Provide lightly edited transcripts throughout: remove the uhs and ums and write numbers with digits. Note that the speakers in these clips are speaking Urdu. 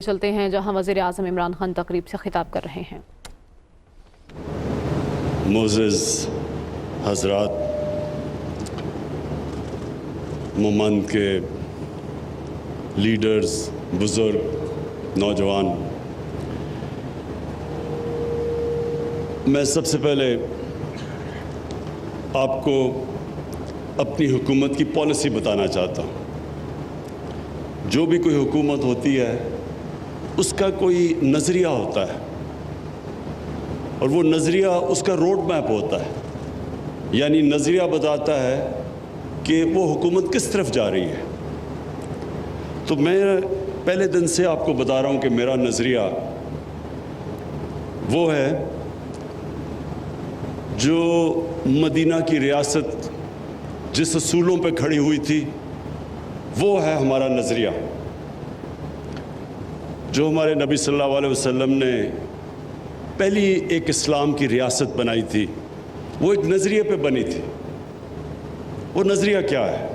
چلتے ہیں جہاں وزیر اعظم عمران خان تقریب سے خطاب کر رہے ہیں۔ معزز حضرات، ممالک کے لیڈرز، بزرگ، نوجوان، میں سب سے پہلے آپ کو اپنی حکومت کی پالیسی بتانا چاہتا ہوں۔ جو بھی کوئی حکومت ہوتی ہے اس کا کوئی نظریہ ہوتا ہے، اور وہ نظریہ اس کا روڈ میپ ہوتا ہے، یعنی نظریہ بتاتا ہے کہ وہ حکومت کس طرف جا رہی ہے۔ تو میں پہلے دن سے آپ کو بتا رہا ہوں کہ میرا نظریہ وہ ہے جو مدینہ کی ریاست جس اصولوں پہ کھڑی ہوئی تھی، وہ ہے ہمارا نظریہ۔ جو ہمارے نبی صلی اللہ علیہ وسلم نے پہلی ایک اسلام کی ریاست بنائی تھی، وہ ایک نظریے پہ بنی تھی۔ وہ نظریہ کیا ہے؟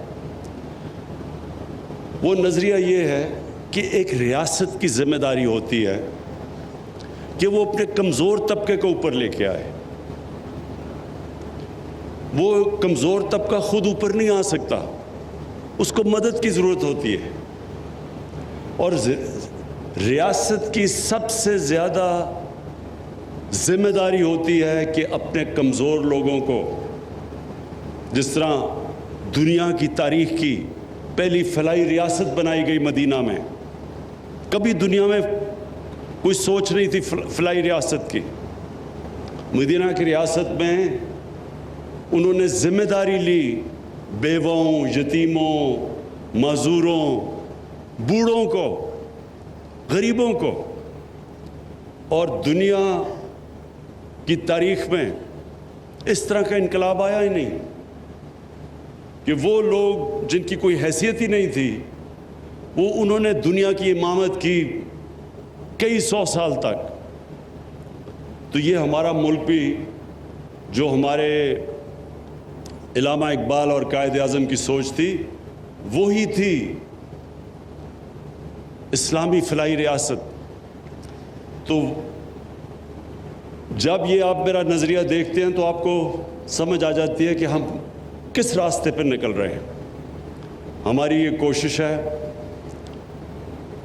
وہ نظریہ یہ ہے کہ ایک ریاست کی ذمہ داری ہوتی ہے کہ وہ اپنے کمزور طبقے کو اوپر لے کے آئے۔ وہ کمزور طبقہ خود اوپر نہیں آ سکتا، اس کو مدد کی ضرورت ہوتی ہے، اور ریاست کی سب سے زیادہ ذمہ داری ہوتی ہے کہ اپنے کمزور لوگوں کو، جس طرح دنیا کی تاریخ کی پہلی فلاحی ریاست بنائی گئی مدینہ میں، کبھی دنیا میں کوئی سوچ نہیں تھی فلاحی ریاست کی۔ مدینہ کی ریاست میں انہوں نے ذمہ داری لی بیووں، یتیموں، معذوروں، بوڑھوں کو، غریبوں کو، اور دنیا کی تاریخ میں اس طرح کا انقلاب آیا ہی نہیں کہ وہ لوگ جن کی کوئی حیثیت ہی نہیں تھی، وہ انہوں نے دنیا کی امامت کی کئی سو سال تک۔ تو یہ ہمارا ملک بھی، جو ہمارے علامہ اقبال اور قائد اعظم کی سوچ تھی، وہی تھی اسلامی فلاحی ریاست۔ تو جب یہ آپ میرا نظریہ دیکھتے ہیں تو آپ کو سمجھ آ جاتی ہے کہ ہم کس راستے پر نکل رہے ہیں۔ ہماری یہ کوشش ہے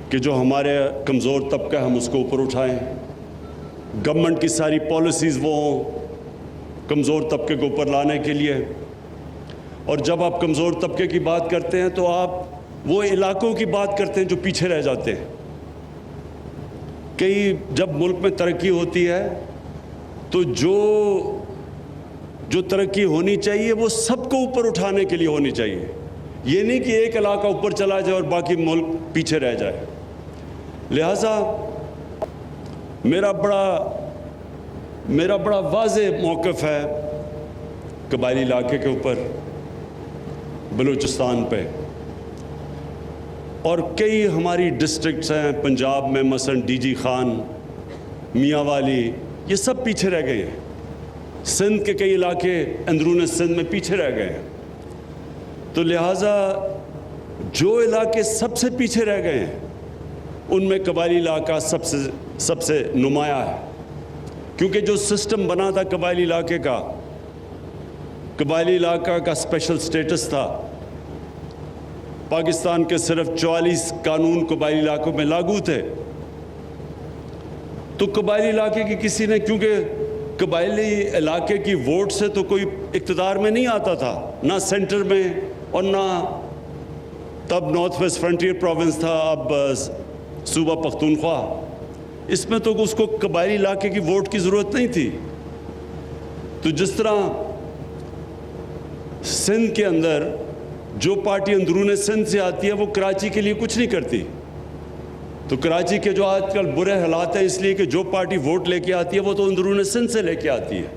کہ جو ہمارے کمزور طبقہ ہے ہم اس کو اوپر اٹھائیں، گورنمنٹ کی ساری پالیسیز وہ ہوں کمزور طبقے کو اوپر لانے کے لیے۔ اور جب آپ کمزور طبقے کی بات کرتے ہیں تو آپ وہ علاقوں کی بات کرتے ہیں جو پیچھے رہ جاتے ہیں۔ کئی جب ملک میں ترقی ہوتی ہے تو جو ترقی ہونی چاہیے وہ سب کو اوپر اٹھانے کے لیے ہونی چاہیے، یہ نہیں کہ ایک علاقہ اوپر چلا جائے اور باقی ملک پیچھے رہ جائے۔ لہٰذا میرا بڑا واضح موقف ہے قبائلی علاقے کے اوپر، بلوچستان پہ، اور کئی ہماری ڈسٹرکٹس ہیں پنجاب میں، مثلا ڈی جی خان، میاں والی، یہ سب پیچھے رہ گئے ہیں۔ سندھ کے کئی علاقے اندرون سندھ میں پیچھے رہ گئے ہیں۔ تو لہٰذا جو علاقے سب سے پیچھے رہ گئے ہیں ان میں قبائلی علاقہ سب سے نمایاں ہے، کیونکہ جو سسٹم بنا تھا قبائلی علاقے کا، قبائلی علاقہ کا اسپیشل سٹیٹس تھا۔ پاکستان کے صرف 44 قانون قبائلی علاقوں میں لاگو تھے۔ تو قبائلی علاقے کی کسی نے، کیونکہ قبائلی علاقے کی ووٹ سے تو کوئی اقتدار میں نہیں آتا تھا، نہ سینٹر میں، اور نہ تب نارتھ ویسٹ فرنٹیئر پروونس تھا، اب صوبہ پختونخوا، اس میں تو اس کو قبائلی علاقے کی ووٹ کی ضرورت نہیں تھی۔ تو جس طرح سندھ کے اندر جو پارٹی اندرون سندھ سے آتی ہے وہ کراچی کے لیے کچھ نہیں کرتی، تو کراچی کے جو آج کل برے حالات ہیں اس لیے کہ جو پارٹی ووٹ لے کے آتی ہے وہ تو اندرون سندھ سے لے کے آتی ہے،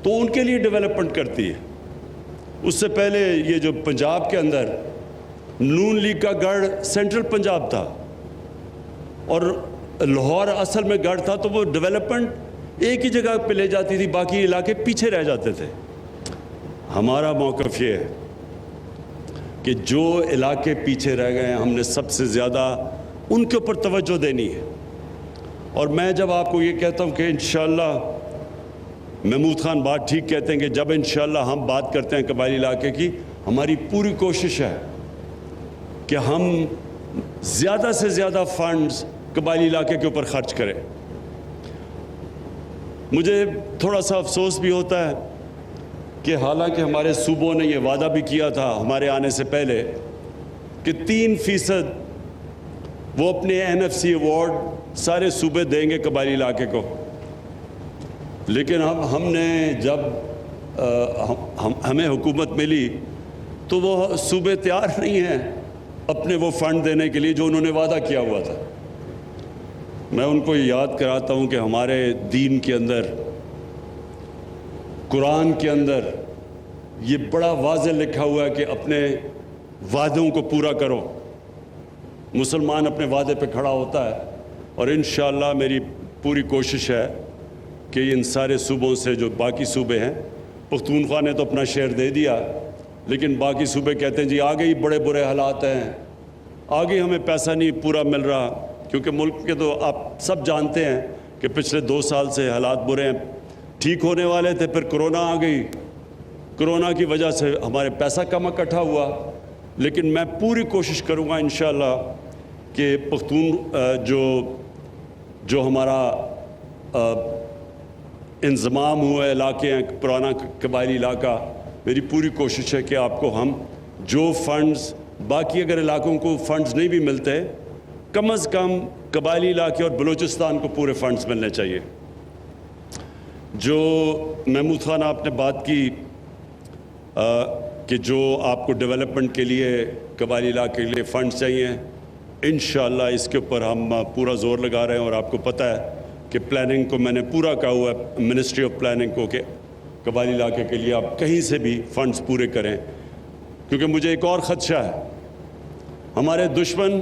تو ان کے لیے ڈیولپمنٹ کرتی ہے۔ اس سے پہلے یہ جو پنجاب کے اندر نون لیگ کا گڑھ سینٹرل پنجاب تھا، اور لاہور اصل میں گڑھ تھا، تو وہ ڈیولپمنٹ ایک ہی جگہ پہ لے جاتی تھی، باقی علاقے پیچھے رہ جاتے تھے۔ ہمارا موقف یہ ہے کہ جو علاقے پیچھے رہ گئے ہیں ہم نے سب سے زیادہ ان کے اوپر توجہ دینی ہے. اور میں جب آپ کو یہ کہتا ہوں کہ انشاءاللہ محمود خان بات ٹھیک کہتے ہیں کہ جب انشاءاللہ ہم بات کرتے ہیں قبائلی علاقے کی، ہماری پوری کوشش ہے کہ ہم زیادہ سے زیادہ فنڈز قبائلی علاقے کے اوپر خرچ کریں. مجھے تھوڑا سا افسوس بھی ہوتا ہے کہ حالانکہ ہمارے صوبوں نے یہ وعدہ بھی کیا تھا ہمارے آنے سے پہلے کہ 3% وہ اپنے NFC ایوارڈ سارے صوبے دیں گے قبائلی علاقے کو، لیکن ہم نے جب ہمیں حکومت ملی تو وہ صوبے تیار نہیں ہیں اپنے وہ فنڈ دینے کے لیے جو انہوں نے وعدہ کیا ہوا تھا. میں ان کو یاد کراتا ہوں کہ ہمارے دین کے اندر، قرآن کے اندر یہ بڑا واضح لکھا ہوا ہے کہ اپنے وعدوں کو پورا کرو. مسلمان اپنے وعدے پہ کھڑا ہوتا ہے، اور انشاءاللہ میری پوری کوشش ہے کہ ان سارے صوبوں سے جو باقی صوبے ہیں، پختونخوا نے تو اپنا شیئر دے دیا، لیکن باقی صوبے کہتے ہیں جی آگے ہی بڑے برے حالات ہیں، آگے ہمیں پیسہ نہیں پورا مل رہا. کیونکہ ملک کے تو آپ سب جانتے ہیں کہ پچھلے 2 سال سے حالات برے ہیں. ٹھیک ہونے والے تھے، پھر کرونا آ گئی، کرونا کی وجہ سے ہمارے پیسہ کم اکٹھا ہوا. لیکن میں پوری کوشش کروں گا انشاءاللہ کہ پختون جو ہمارا انضمام ہوئے علاقے ہیں، پرانا قبائلی علاقہ، میری پوری کوشش ہے کہ آپ کو ہم جو فنڈز، باقی اگر علاقوں کو فنڈز نہیں بھی ملتے، کم از کم قبائلی علاقے اور بلوچستان کو پورے فنڈز ملنے چاہیے. جو محمود خان آپ نے بات کی کہ جو آپ کو ڈیولپمنٹ کے لیے قبائلی علاقے کے لیے فنڈز چاہیے، انشاءاللہ اس کے اوپر ہم پورا زور لگا رہے ہیں. اور آپ کو پتہ ہے کہ پلاننگ کو میں نے پورا کہا ہوا ہے منسٹری آف پلاننگ کو کہ قبائلی علاقے کے لیے آپ کہیں سے بھی فنڈز پورے کریں. کیونکہ مجھے ایک اور خدشہ ہے، ہمارے دشمن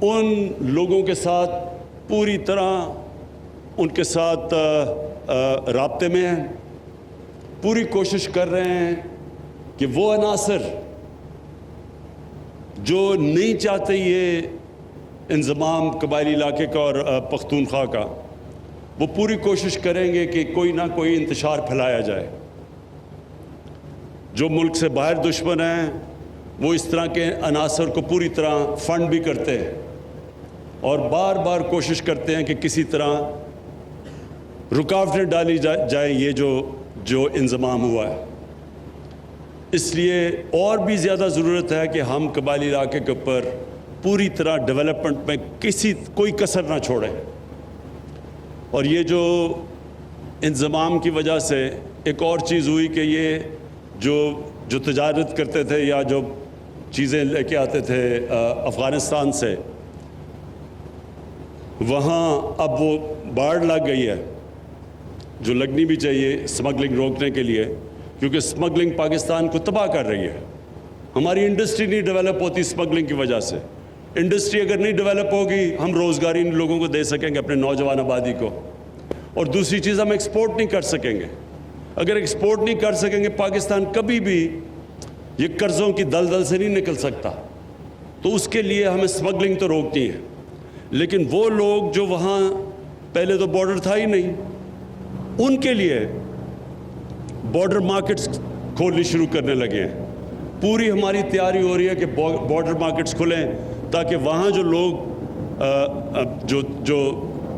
ان لوگوں کے ساتھ پوری طرح ان کے ساتھ رابطے میں ہیں، پوری کوشش کر رہے ہیں کہ وہ عناصر جو نہیں چاہتے یہ انضمام قبائلی علاقے کا اور پختونخوا کا، وہ پوری کوشش کریں گے کہ کوئی نہ کوئی انتشار پھیلایا جائے. جو ملک سے باہر دشمن ہیں وہ اس طرح کے عناصر کو پوری طرح فنڈ بھی کرتے ہیں اور بار بار کوشش کرتے ہیں کہ کسی طرح رکاوٹیں ڈالی جائیں یہ جو انضمام ہوا ہے. اس لیے اور بھی زیادہ ضرورت ہے کہ ہم قبائلی علاقے کے اوپر پوری طرح ڈیولپمنٹ میں کوئی کسر نہ چھوڑیں. اور یہ جو انضمام کی وجہ سے ایک اور چیز ہوئی کہ یہ جو تجارت کرتے تھے یا جو چیزیں لے کے آتے تھے افغانستان سے، وہاں اب وہ باڑ لگ گئی ہے جو لگنی بھی چاہیے اسمگلنگ روکنے کے لیے، کیونکہ اسمگلنگ پاکستان کو تباہ کر رہی ہے. ہماری انڈسٹری نہیں ڈیولپ ہوتی اسمگلنگ کی وجہ سے. انڈسٹری اگر نہیں ڈیولپ ہوگی ہم روزگاری ان لوگوں کو دے سکیں گے، اپنے نوجوان آبادی کو. اور دوسری چیز، ہم ایکسپورٹ نہیں کر سکیں گے. اگر ایکسپورٹ نہیں کر سکیں گے پاکستان کبھی بھی یہ قرضوں کی دلدل سے نہیں نکل سکتا. تو اس کے لیے ہمیں اسمگلنگ تو روکنی ہے. لیکن وہ لوگ جو وہاں پہلے تو بارڈر تھا ہی نہیں، ان کے لیے بارڈر مارکیٹس کھولنی شروع کرنے لگے ہیں. پوری ہماری تیاری ہو رہی ہے کہ بارڈر مارکیٹس کھلیں تاکہ وہاں جو لوگ جو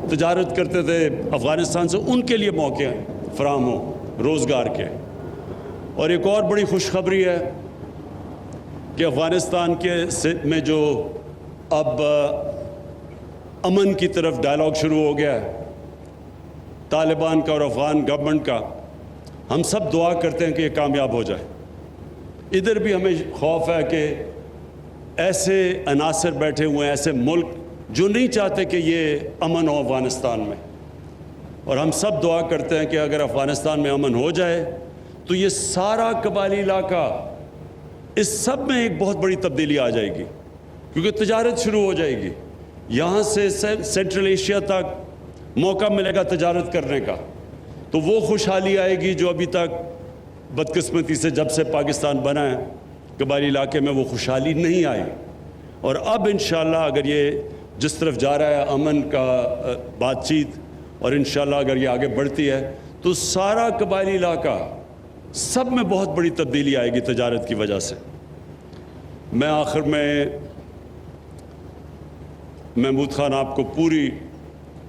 تجارت کرتے تھے افغانستان سے ان کے لیے موقع فراہم ہوں روزگار کے. اور ایک اور بڑی خوشخبری ہے کہ افغانستان میں جو اب امن کی طرف ڈائلاگ شروع ہو گیا ہے طالبان کا اور افغان گورنمنٹ کا. ہم سب دعا کرتے ہیں کہ یہ کامیاب ہو جائے. ادھر بھی ہمیں خوف ہے کہ ایسے عناصر بیٹھے ہوئے ہیں، ایسے ملک جو نہیں چاہتے کہ یہ امن ہو افغانستان میں. اور ہم سب دعا کرتے ہیں کہ اگر افغانستان میں امن ہو جائے تو یہ سارا قبائلی علاقہ، اس سب میں ایک بہت بڑی تبدیلی آ جائے گی، کیونکہ تجارت شروع ہو جائے گی. یہاں سے سینٹرل ایشیا تک موقع ملے گا تجارت کرنے کا. تو وہ خوشحالی آئے گی جو ابھی تک بدقسمتی سے جب سے پاکستان بنا ہے قبائلی علاقے میں وہ خوشحالی نہیں آئی. اور اب انشاءاللہ اگر یہ جس طرف جا رہا ہے امن کا بات چیت، اور انشاءاللہ اگر یہ آگے بڑھتی ہے تو سارا قبائلی علاقہ سب میں بہت بڑی تبدیلی آئے گی تجارت کی وجہ سے۔ میں آخر میں محمود خان آپ کو پوری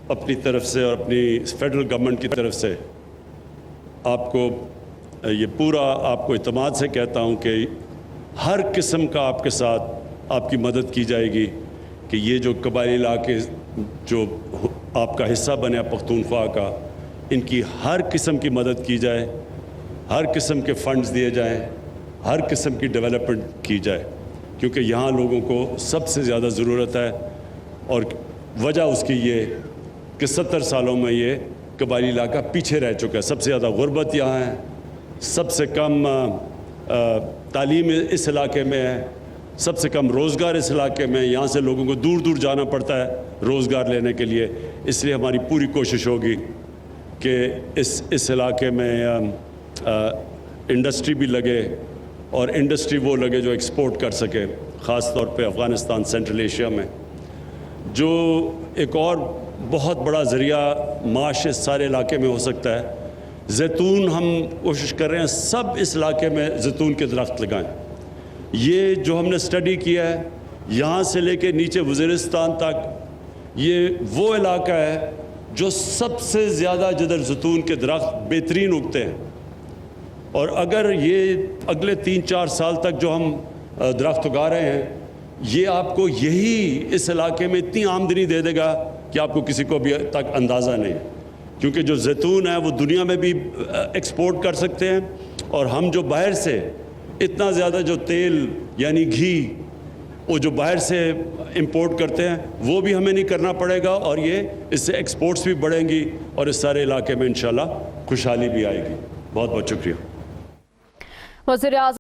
اپنی طرف سے اور اپنی فیڈرل گورنمنٹ کی طرف سے آپ کو یہ پورا آپ کو اعتماد سے کہتا ہوں کہ ہر قسم کا آپ کے ساتھ آپ کی مدد کی جائے گی کہ یہ جو قبائلی علاقے جو آپ کا حصہ بنے پختونخوا کا، ان کی ہر قسم کی مدد کی جائے، ہر قسم کے فنڈز دیے جائیں، ہر قسم کی ڈیولپمنٹ کی جائے، کیونکہ یہاں لوگوں کو سب سے زیادہ ضرورت ہے۔ اور وجہ اس کی یہ کہ 70 سالوں میں یہ قبائلی علاقہ پیچھے رہ چکا ہے، سب سے زیادہ غربت یہاں ہے، سب سے کم تعلیم اس علاقے میں ہے، سب سے کم روزگار اس علاقے میں، یہاں سے لوگوں کو دور دور جانا پڑتا ہے روزگار لینے کے لیے۔ اس لیے ہماری پوری کوشش ہوگی کہ اس علاقے میں انڈسٹری بھی لگے، اور انڈسٹری وہ لگے جو ایکسپورٹ کر سکے، خاص طور پہ افغانستان، سینٹرل ایشیا میں، جو ایک اور بہت بڑا ذریعہ معاش اس سارے علاقے میں ہو سکتا ہے۔ زیتون ہم کوشش کر رہے ہیں سب اس علاقے میں زیتون کے درخت لگائیں۔ یہ جو ہم نے اسٹڈی کیا ہے یہاں سے لے کے نیچے وزیرستان تک، یہ وہ علاقہ ہے جو سب سے زیادہ جدھر زیتون کے درخت بہترین اگتے ہیں، اور اگر یہ اگلے 3-4 سال تک جو ہم درخت اگا رہے ہیں، یہ آپ کو یہی اس علاقے میں اتنی آمدنی دے دے گا کہ آپ کو کسی کو ابھی تک اندازہ نہیں، کیونکہ جو زیتون ہے وہ دنیا میں بھی ایکسپورٹ کر سکتے ہیں، اور ہم جو باہر سے اتنا زیادہ جو تیل یعنی گھی وہ جو باہر سے امپورٹ کرتے ہیں وہ بھی ہمیں نہیں کرنا پڑے گا، اور یہ اس سے ایکسپورٹس بھی بڑھیں گی، اور اس سارے علاقے میں انشاءاللہ خوشحالی بھی آئے گی۔ بہت بہت شکریہ۔ وزیر اعظم